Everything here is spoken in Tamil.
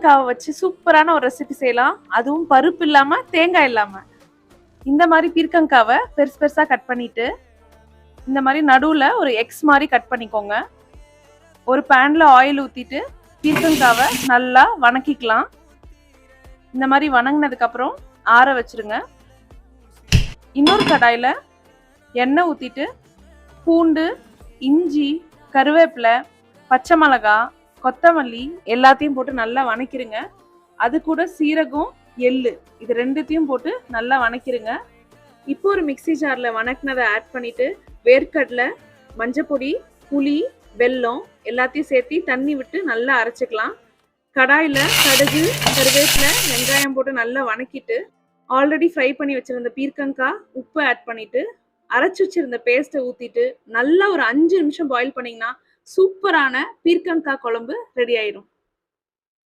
பீர்க்கங்காவை வச்சு சூப்பரான ஒரு ரெசிபி செய்யலாம். அதுவும் பருப்பு இல்லாம தேங்காய் இல்லாம. இந்த மாதிரி பீர்க்கங்காவை பெருசு பெருசா கட் பண்ணிட்டு இந்த மாதிரி நடுவுல ஒரு எக்ஸ் மாதிரி கட் பண்ணிக்கோங்க. ஒரு பேன்ல ஆயில் ஊத்திட்டு பீர்க்கங்காவை நல்லா வணக்கிக்கலாம். இந்த மாதிரி வணங்கினதுக்கு அப்புறம் ஆற வச்சிருங்க. இன்னொரு கடாயில எண்ணெய் ஊத்திட்டு பூண்டு, இஞ்சி, கருவேப்பிலை, பச்சை மிளகாய், கொத்தமல்லி எல்லாத்தையும் போட்டு நல்லா வணக்கிருங்க. அது கூட சீரகம், எள்ளு இது ரெண்டுத்தையும் போட்டு நல்லா வணக்கிருங்க. இப்போ ஒரு மிக்சி ஜார்ல வணக்கினதை ஆட் பண்ணிட்டு வேர்க்கடலை, மஞ்சப்பொடி, புளி, வெல்லம் எல்லாத்தையும் சேர்த்து தண்ணி விட்டு நல்லா அரைச்சிக்கலாம். கடாயில கடுகு, கருவேப்பிலை, வெங்காயம் போட்டு நல்லா வணக்கிட்டு ஆல்ரெடி ஃப்ரை பண்ணி வச்சிருந்த பீர்க்கங்காய், உப்பு ஆட் பண்ணிட்டு அரைச்சு வச்சிருந்த பேஸ்ட்டை ஊத்திட்டு நல்லா ஒரு 5 நிமிஷம் பாயில் பண்ணீங்கன்னா சூப்பரான பீர்க்கங்காய் குழம்பு ரெடி ஆயிடும்.